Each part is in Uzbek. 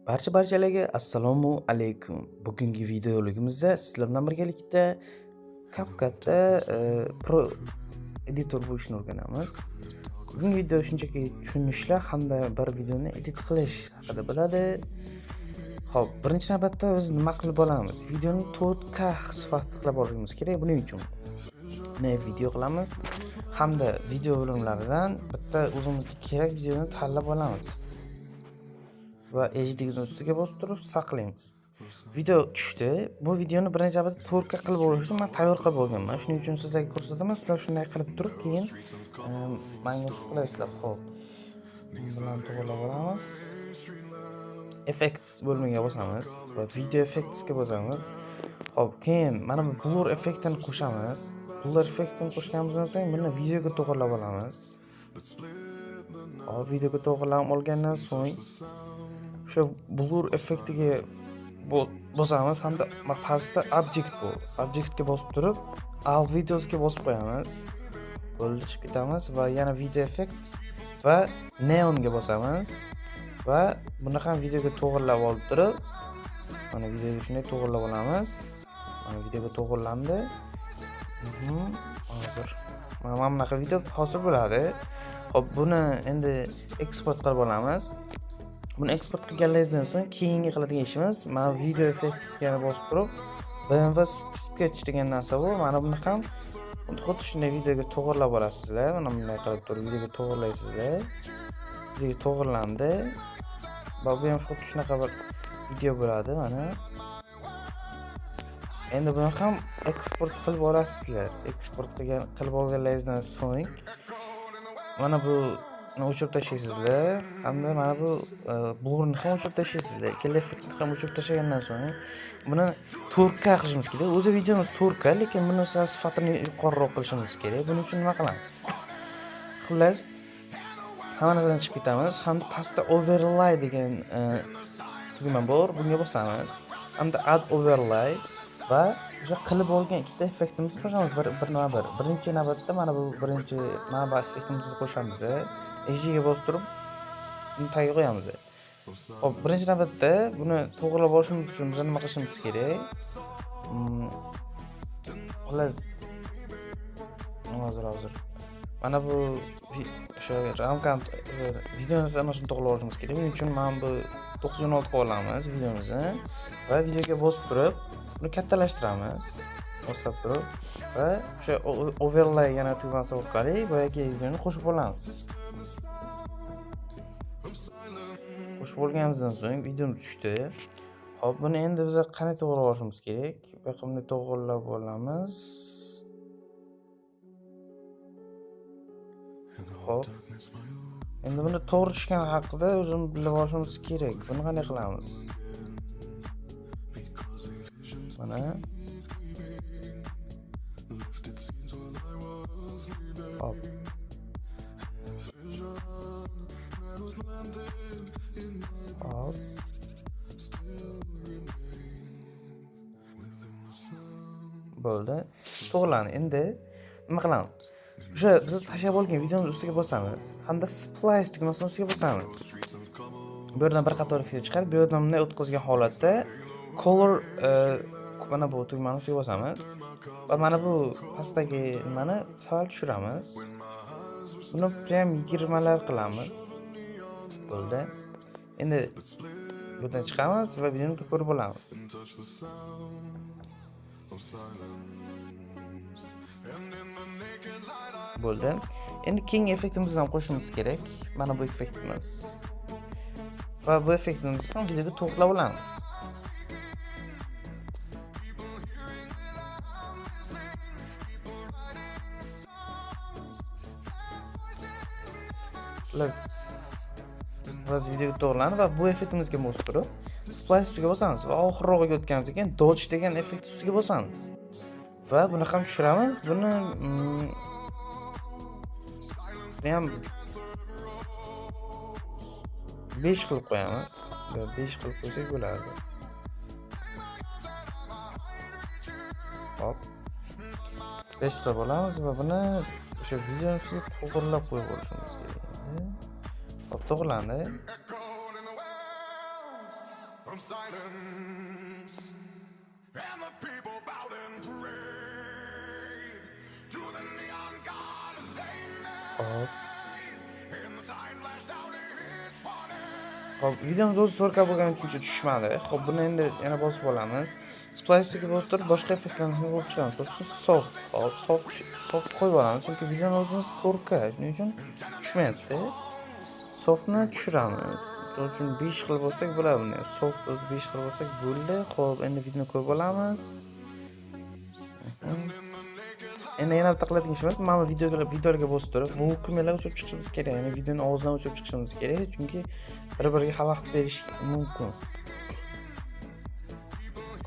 Barchalarga assalomu alaykum. Bugungi videoligimizda sizlar bilan birgalikda CapCut'da Pro editor bo'lishni o'rganamiz. Bugungi video shunchaki tushunishlar hamda bir videoni edit qilish haqida bo'ladi. Xo'p, birinchi navbatda biz nima qilib olamiz? Videoni 4K sifatida qilib olishimiz kerak. Buning uchun video qilamiz hamda video bo'limlaridan bitta o'zimizga kerak videoni tanlab olamiz. Va HD ustiga bosib turib saqlaymiz. Video tushdi. Bu videoni birinchi navbatda 4K qilib olish uchun men tayyor qilib olganman. Shuning uchun sizlarga ko'rsataman. Sizlar shunday qilib turib keyin menga qilasizlar. Xo'p. Bilan to'g'rilab olamiz. Effects bo'limiga bosamiz va video effectsga bosamiz. Xo'p, keyin mana bu blur effektini qo'shamiz. Blur effektini qo'shganimizdan so'ng buni videoga to'g'rilab olamiz. Hop, videoga to'g'rilab olgandan so'ng o'sha blur effektiga bosamiz hamda pastda objektga bosib turib all videosga bosib qo'yamiz. Bo'ldi, chiqib ketamiz va yana video effects va neonga bosamiz va buni ham videoga to'g'rilab olib turib mana videoga shunday to'g'rilab olamiz. Mana videoga to'g'rilandi. Hozir mana bunaqa video hosil bo'ladi. Xo'p, buni endi eksport qilib olamiz. Buni eksport qilganingizdan so'ng keyingi qiladigan ishimiz mana video effectsga bosib turib BMW sketch degan narsa bu. Mana buni ham xuddi shunday videoga to'g'rilab olasizlar. Mana bunday qilib turib videoga to'g'irlaysizlar. Videoga to'g'irlandi. Va bu ham xuddi shunaqa bir video bo'ladi mana. Endi buni ham eksport qilib olasizlar. Eksport qilib olganingizdan so'ng mana bu o'chirib tashlaysizlar hamda mana bu blurni ham o'chirib tashlaysizlar. Ikkala effektni ham o'chirib tashlagandan so'ng buni 4K qilishimiz kerak. O'zi videomiz 4K, lekin buni sifatini yuqoriroq qilishimiz kerak. Buning uchun nima qilamiz? Xullas, hamma narsadan chiqib ketamiz. Hamda pastda overlay degan tugma bor. Bunga bosamiz. Hamda add overlay va o'sha qilib olgan ikkita effektimizni qo'shamiz bir. Birinchi navbatda mana bu effektimizni qo'shamiz. HD ga bosib turib buni tagiga qo'yamiz. Xo'p, birinchi navbatda buni to'g'rilab olishimiz uchun biz nima qilishimiz kerak? Xullas, hozir. Mana bu o'sha ramkani videomizni ana shuni to'g'rilab olishimiz kerak. Buning uchun mana bu 96 ga olamiz videomizni va videoga bosib turib buni kattalashtiramiz. Bosib turib va o'sha overlay yana tugmasi orqali boyagi videoni qo'shib olamiz. Qo'shib olganimizdan so'ng videomiz tushdi. Xo'p, buni endi biz qanday to'g'rilab olishimiz kerak? Bu yoqni to'g'rilab olamiz. Xo'p. Endi buni to'g'ri tushgani haqida o'zimiz bilib olishimiz kerak. Buni qanday qilamiz? Mana hop. Hop. Bo'ldi. To'g'riladi. Endi nima qilamiz? O'sha biz tashlab olgan videomiz ustiga bosamiz. Hamda splice tugmasini ustiga bosamiz. Bu yerdan bir qator video chiqarib, bu yerdan bunday o'tkazgan holatda color mana bu tugmani ustiga bosamiz va mana bu pastdagi nimani sal tushiramiz. Buni ham 20 lar qilamiz. Bo'ldi. Endi bundan chiqamiz va videoni ko'rib olamiz. Bo'ldi. Endi keyingi effektimizni ham qo'shishimiz kerak. Mana bu effektimiz. Va bu effektimizni ham videoga to'g'rilab olamiz. Biz videoga to'g'riladi va bu effektimizga bosib turib splice ustiga bosamiz va oxirroqqa o'tganimizdan keyin dodge degan effekt ustiga bosamiz. Va buni ham tushiramiz. Buni ham 5 qilib qo'yamiz. 5 qilib qo'ysak bo'ladi. Hop. 5 qilib olamiz va buni o'sha videoga to'g'rilab qo'yib olishimiz kerak. Hop, to'g'rilandi. Hop. Hop, videomiz o'zi 4K bo'lgani uchun tushmadi. Hop, buni endi yana bosib olamiz. Splice-ga bosib turib boshqa effektlarni ham olib chiqamiz. So'ng soft. Hop, soft qo'yib olamiz, chunki videoning o'zimiz 4K, shuning uchun tushmayapti. Softni tushiramiz. Buning uchun 5 xil bo'lsak bo'ladi buni. Soft o'zi 5 xil bo'lsak bo'ldi. Hop, endi videoni qo'yib olamiz. Endi yana bitta qiladigan ishimiz, mana bu videolarga bosib turib, bu kumellar o'chirib chiqishimiz kerak. Ya'ni videoning ovozidan o'chirib chiqishimiz kerak, chunki bir-biriga xalaqit berish mumkin.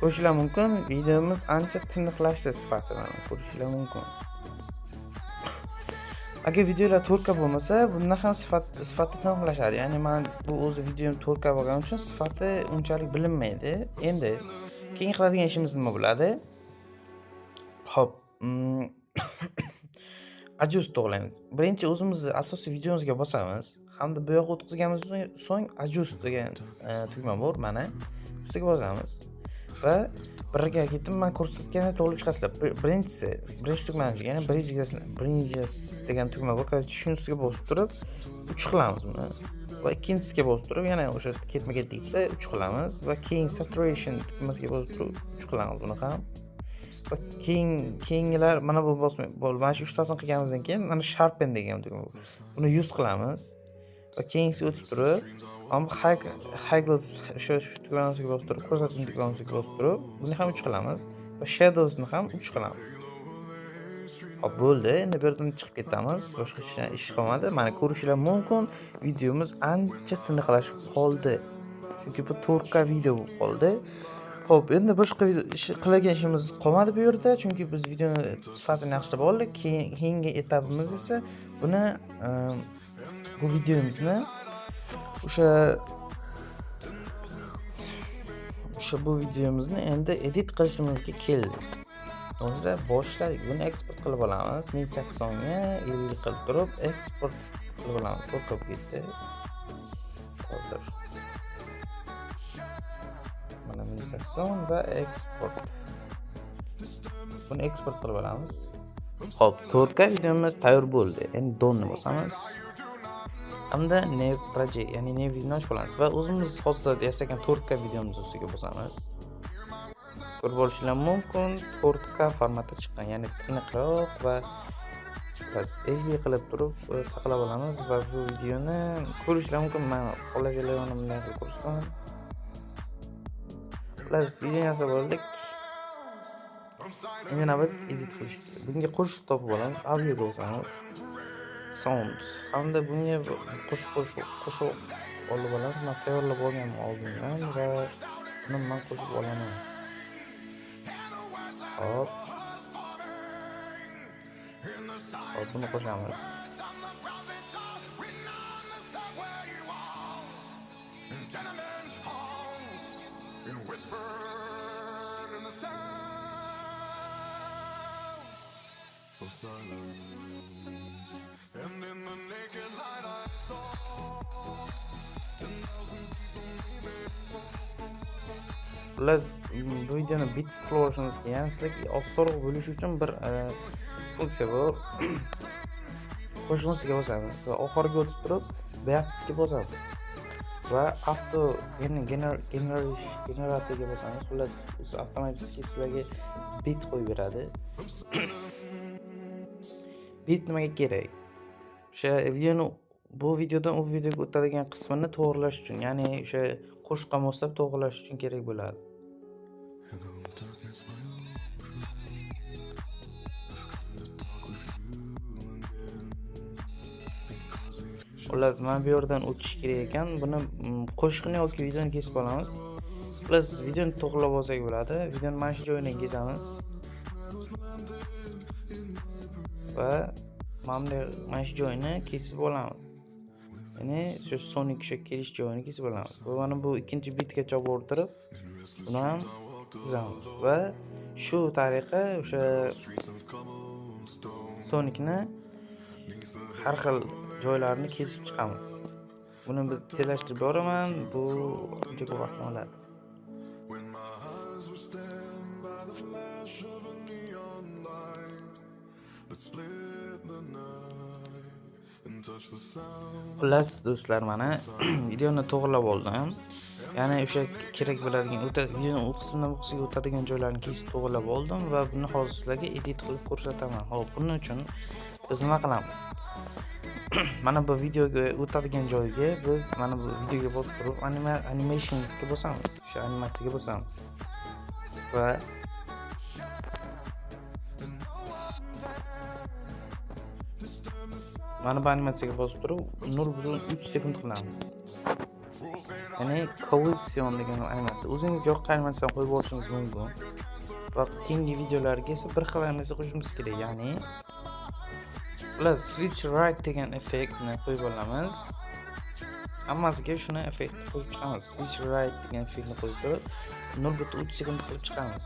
Ko'rishlar mumkin, videomiz ancha tiniqlashdi sifatini ko'rishlar mumkin. Agar videolar 4K bo'lmasa, bundan ham sifati tiniqlashadi. Ya'ni men bu o'zi videom 4K bo'lgani uchun sifati unchalik bilinmaydi. Endi keyin qiladigan ishimiz nima bo'ladi? Hop, adjust to'g'laymiz. Birinchi o'zimizni asosiy videomizga bosamiz. Hamda bu yoqqa o'tkazganimizdan so'ng adjust degan tugma bor, mana. Ustiga bosamiz va birga ketib men ko'rsatganini to'g'ri chiqasizlar. Birinchi tugmani, ya'ni bridges degan tugma bor. Shuni ustiga bosib turib 3 qilamiz buni. Va ikkinchisiga bosib turib yana o'sha ketma-ketlikda 3 qilamiz va keyin saturation tugmasiga bosib turib 3 qilamiz buni ham. Va keyingilar mana bu mana shu 3tasini qilganimizdan keyin mana sharpen degan tugma bor. Buni 100 qilamiz va keyingisiga o'tib turib, highlights o'sha tugmasiga bosib turib, ko'rsatuv tugmasiga bosib turib, buni ham 3 qilamiz va shadowsni ham 3 qilamiz. Hop, bo'ldi. Endi bu yerdan chiqib ketamiz. Boshqa ish qolmadi. Mana ko'rishlar mumkin, videomiz ancha tiniqlashib qoldi. Chunki bu 4K video bo'lib qoldi. Hop, endi boshqa qiladigan ishimiz qolmadi bu yerda, chunki biz videoni sifatini yaxshilab oldik. Keyingi etapimiz esa buni bu videomizni bu videomizni endi edit qilishimizga keldik. Unda boshladik. Buni eksport qilib olamiz. 1080 ga 50 qilib turib eksport qilib olamiz. Ko'p ketdi. Hozir mana 1080 va eksport. Buni eksport qilib olamiz. Hop, 4K videomiz tayyor bo'ldi. Endi donni bosamiz. Hamda New Project, ya'ni New videoni ochib olamiz va o'zimiz hozir yasagan 4K videomiz ustiga bosamiz. Ko'rib olishingiz mumkin, 4K formatda chiqqan, ya'ni tiniqroq va biz HD qilib turib saqlab olamiz va bu videoni ko'rishingiz mumkin. Men qolajalarni bunday qilib ko'rsataman. Biz video yasab oldik. Endi navbat edit qilish. Bunga qo'shiq topib olamiz, audioga bosamiz. Sound. Hamda bunga qo'shiq olib olamiz. Men tayyorlab olganman oldindan va buni men qo'shib olaman. Hop. Hop, buni qo'shamiz. Biz bu videoni bits qilib olishimiz kerak. Ya'ni sizlarga osonroq bo'lish uchun bir funksiya bor. Qo'shimchaga bosamiz va oxiriga o'tib turib, backtisga bosamiz. Va auto generatorga bosamiz. Ular avtomatik sizlarga bit qo'yib beradi. Bit nimaga kerak? O'sha videoni bu videodan u videoga o'tadigan qismini to'g'rilash uchun, ya'ni o'sha qo'shiqqa moslab to'g'rilash uchun kerak bo'ladi. Xullas, mana bu yerdan o'tish kerak ekan. Buni qo'shiqni yoki videoni kesib olamiz. Xullas, videoni to'g'rilab olsak bo'ladi. Videoni mana shu joyidan kesamiz. Va mana shu joyini kesib olamiz. Ya'ni shu Sonic kelish joyini kesib olamiz. Va mana bu ikkinchi bitgacha olib o'rtirib, buni ham tuzamiz va shu tariqa o'sha Sonicni har xil joylarini kesib chiqamiz. Buni biz tezlashtirib boraman. Bu juda ko'p vaqtni oladi. Xullas do'stlar, mana videoni to'g'rilab oldim. Ya'ni o'sha kerak bo'ladigan videoning u qismidan bu qismga o'tadigan joylarni kesib to'g'rilab oldim va buni hozir sizlarga edit qilib ko'rsataman. Xo'p, buning uchun biz nima qilamiz? Mana bu videoga o'tadigan joyga biz mana bu videoga bosib turib animationsga bosamiz. O'sha animatsiyaga bosamiz. Va mana bu animatsiyaga bosib turib 0.3 sekund qilamiz. Ya'ni kollision degan animatsiya. O'zingizga yoqqan animatsiyani qo'yib olishingiz mumkin. Va keyingi videolarga esa bir xil animatsiya qo'shishimiz kerak. Ya'ni plus switch right degan effektni qo'yib olamiz. Hammasiga shuni effekt qo'yib chiqamiz. Switch right degan effektni qo'yib turib 0.3 sekund qilib chiqamiz.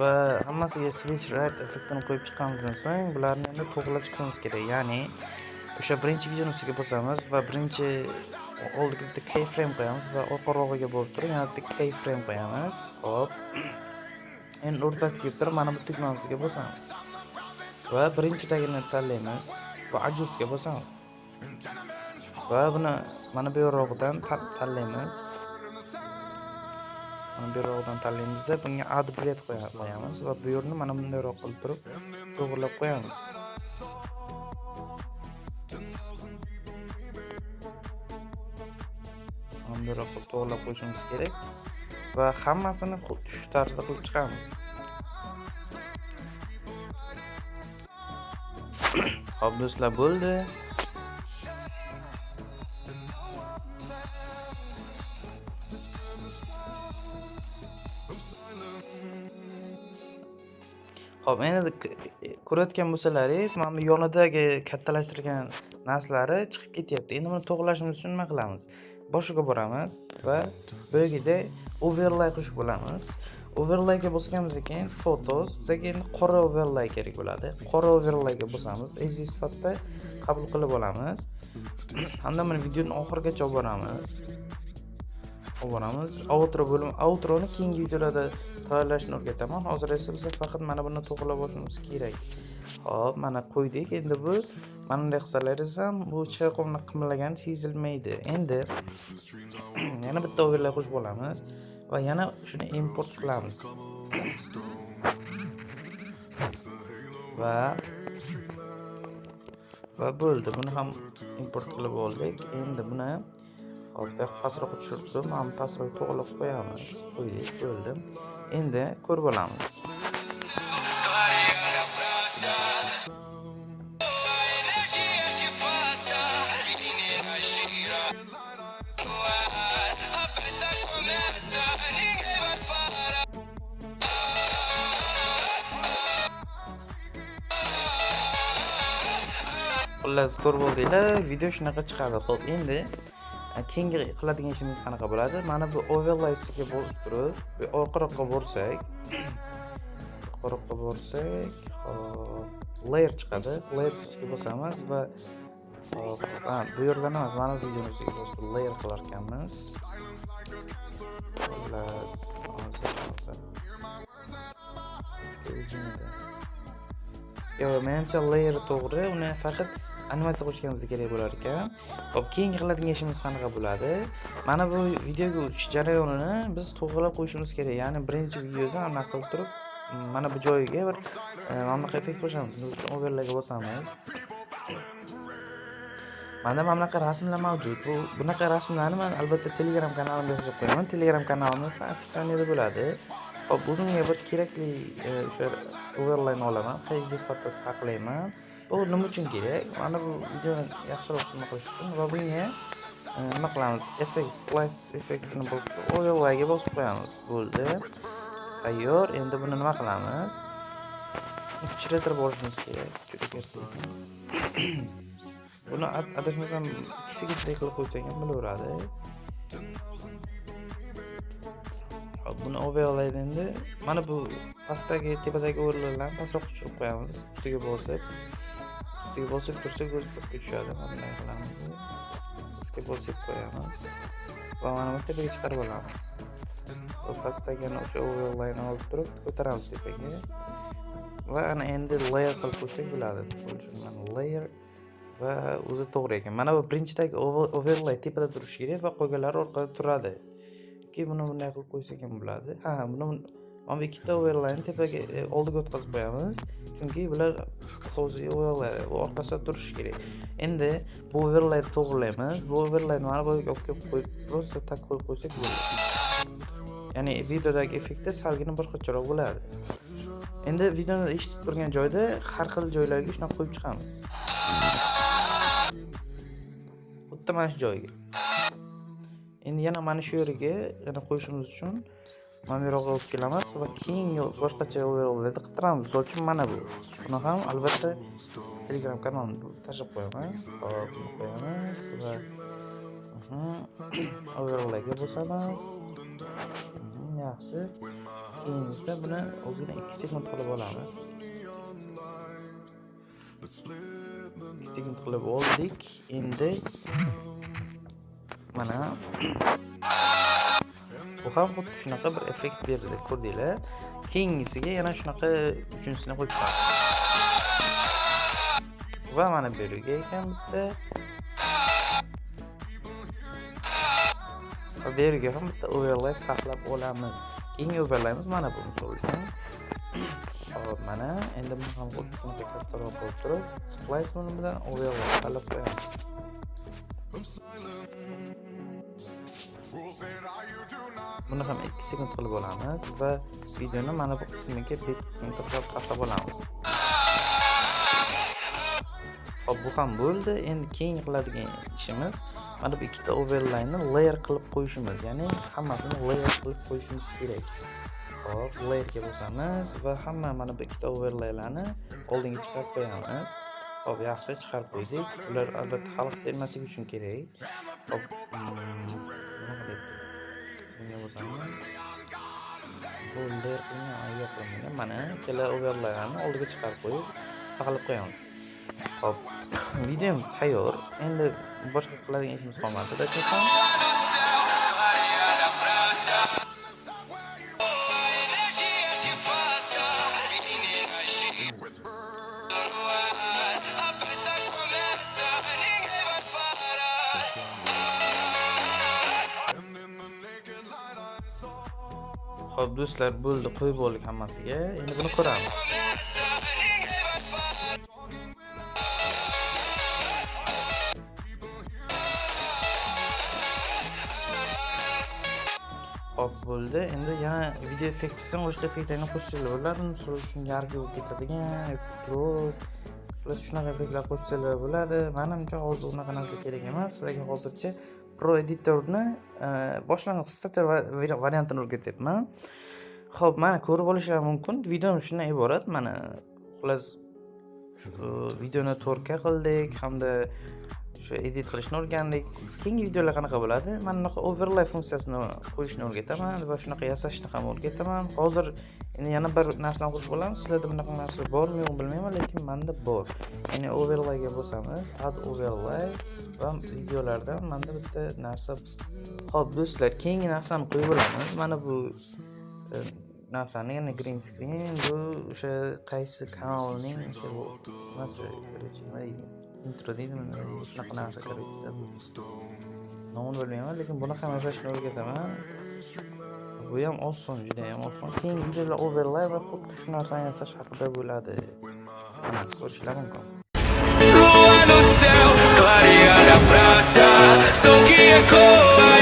Va hammasiga switch right effektini qo'yib chiqqanimizdan so'ng bularni endi to'g'rilab chiqishimiz kerak. Ya'ni o'sha birinchi videoni ustiga bosamiz va birinchi oldiga bitta keyframe qo'yamiz va orqa-rog'iga bo'lib turib yana bitta keyframe qo'yamiz. Xo'p. Endi o'rtasiga turib mana bu tugmani ustiga bosamiz. Va birinchidagini tanlaymiz va adjustga bosamiz. Va buni mana bu yorug'idan tanlaymiz. Mana bu yorug'idan tanlaymizda bunga add breadth qo'yamiz va bu yerni mana bundayroq qilib turib to'g'rilab qo'yamiz. Bundayroq qilib to'g'rilab qo'yishimiz kerak va hammasini xuddi shu tarzda qilib chiqamiz. Xo'p do'stlar, bo'ldi. Xo'p, endi ko'rayotgan bo'lsalaringiz, mana bu yonidagi kattalashtirgan narsalari chiqib ketyapti. Endi buni to'g'rilashimiz uchun nima qilamiz? Boshiga boramiz va bu yerga overlay qo'shib olamiz. Overlayga bosganimizdan keyin photos, bizga endi qora overlay kerak bo'ladi. Qora overlayga bosamiz, easy sifatida qabul qilib olamiz. Hamda buni videoning oxirigacha olib boramiz. Outroni keyingi videolarda tayyorlashni o'rgataman. Hozir esa biz faqat mana buni to'g'rilab olishimiz kerak. Xo'p, mana qo'ydik. Endi bu mana bunday qilsalaringiz ham bu chayqovni qimillagani sezilmaydi. Endi yana bitta overlay qo'shib olamiz va yana shuni import qilamiz. Va bo'ldi. Buni ham import qilib oldik. Endi buni hop pastroq tushirib, mana pastroq to'g'rilab qo'yamiz. Qo'ydik, bo'ldi. Endi ko'rib olamiz. Xullas ko'rib oldinglar, video shunaqa chiqadi. Xo'p, endi keyingi qiladigan ishimiz qanaqa bo'ladi? Mana bu overlay ustiga bosib turib, orqa-roqqa borsak, hop, layer chiqadi. Layer ustiga bosamiz va hop, bu yerdan emas, mana bu videoni ustiga bosib layer qilar ekanmiz. Xullas, menimcha layer to'g'ri, uni faqat animatsiya qo'shganimiz kerak bo'lar ekan. Xo'p, keyingi qiladigan ishimiz qanaqa bo'ladi? Mana bu videoga o'tish jarayonini biz to'g'rilab qo'yishimiz kerak. Ya'ni birinchi videoda anaqa qilib turib, mana bu joyiga bir mana bunaqa effekt qo'shamiz. Biz uchun overlayga bosamiz. Mana bunaqa rasmlar mavjud. Bunaqa rasmlarni men albatta Telegram kanalimga yozib qo'yaman. Telegram kanalimda opsiyasida bo'ladi. Hop, o'zimga bir kerakli o'sha overlayni olaman, HD sifatida saqlayman. Bu nima uchun kerak? Mana bu videoni yaxshiroq nima qilish uchun va bunga nima qilamiz? Effect splice effektini overlayga bosib qo'yamiz. Bo'ldi. Tayyor. Endi buni nima qilamiz? Kichikroq olishimiz kerak. Buni adashmasam kichikroq qilib qo'ysak ham bo'laveradi. Buni overlayda endi mana bu pastdagi tepadagi overlaylarni pastroq tushirib qo'yamiz. Ustiga ustiga bosib tursak o'zi pastga tushadi. Bunday qilamiz. Pastga bosib qo'yamiz va mana bu tepaga chiqarib olamiz. Va pastdagi o'sha overlayni olib turib ko'taramiz tepaga. Va ana endi layer qilib qo'ysak bo'ladi. Misol uchun mana layer va o'zi to'g'ri ekan. Mana bu birinchidagi overlay tepada turishi kerak va qolganlari orqada turadi. Keyin buni bunday qilib qo'ysak ham bo'ladi. Buni mana bu ikkita overlayni tepaga oldiga o'tkazib qo'yamiz. Chunki bular asosiy overlay va orqasida turishi kerak. Endi bu overlayni to'g'rilaymiz. Bu overlayni mana bu yerga olib kelib qo'yib, prosta tak qo'yib qo'ysak bo'ladi. Ya'ni videodagi effektda salgina boshqacharoq bo'ladi. Endi videoni eshitib turgan joyda har xil joylarga shuna qo'yib chiqamiz. Xuddi mana shu joyga. Endi yana mana shu yerga yana qo'yishimiz uchun mana bu yerga olib kelamiz va keyin boshqacha overlayni qidiramiz. Misol uchun mana bu. Buni ham albatta Telegram kanalimda tashlab qo'yaman. Hop, qo'yamiz va overlayga bosamiz. Yaxshi. Keyin esa buni o'zini 2 sekund qilib olamiz. 2 sekund qilib oldik. Endi mana bu ham xuddi shunaqa bir effekt berdi, ko'rdinglar. Keyingisiga yana shunaqa uchinchisini qo'yib chiqamiz. Va mana bu yerga ekan bitta. Va bu yerga ham bitta overlay saqlab olamiz. Keyingi overlayimiz mana bu misol uchun. Hop, mana endi buni ham xuddi shunaqa kattaroq qilib turib, splice bilan overlay qilib qo'yamiz. Buni ham 2 sekund qilib olamiz va videoni mana bu qismiga, bet qismiga qatlab olamiz. Hop, bu ham bo'ldi. Endi keyin qiladigan ishimiz mana bu ikkita overlayni layer qilib qo'yishimiz. Ya'ni hammasini layer qilib qo'yishimiz kerak. Hop, layerga bosamiz va hamma mana bu ikkita overlaylarni oldinga chiqarib qo'yamiz. Hop, yaxshi chiqarib qo'ydik. Ular albatta xalaqit bermasligi uchun kerak. Hop, bunga bosamiz. Bu layer qilingan mana ikkala overlaylarni oldiga chiqarib qo'yib, saqlab qo'yamiz. Hop, videomiz tayyor. Endi boshqa qiladigan ishimiz qolmadi. Aytsam, hop do'stlar, bo'ldi, qo'yib bo'ldik hammasiga. Endi buni ko'ramiz. Hop, bo'ldi. Endi yana video effektidan boshqa effektlarni qo'shsalar bo'ladi. Misol uchun yargi bo'lib ketadigan, plus shunaqa effektlar qo'shsalar bo'ladi. Menimcha hozir unaqa narsa kerak emas. Sizlarga hozircha Pro Editorni boshlang'ich starter variantini o'rgatyapman. Xo'p, mana ko'rib olishingiz mumkin. Videom shundan iborat. Mana xullas videoni 4K qildik hamda shu edit qilishni o'rgandik. Keyingi videolar qanaqa bo'ladi? Mana bunaqa overlay funksiyasini qo'yishni o'rgataman va shunaqa yasashni ham o'rgataman. Hozir endi yana bir narsani qo'shib olamiz. Sizlarda bunaqa narsa bormi yo'qmi bilmayman, lekin menda bor. Ya'ni overlayga bosamiz, add overlay va videolardan menda bitta narsa. Xo'p, do'stlar, keyingi narsani qo'yib olamiz. Mana bu narsani, ya'ni green screen, bu o'sha qaysi kanalning o'sha nimasi, intro deydimi, shunaqa narsa kerak. Nomini bilmayman, lekin buni ham yasashni o'rgataman. Bu ham oson, juda ham oson. Keyin videolar overlay va xuddi shu narsani yasash haqida bo'ladi. Ko'rishlar mumkin. Lua no céu, clareia da praça, som que ecoa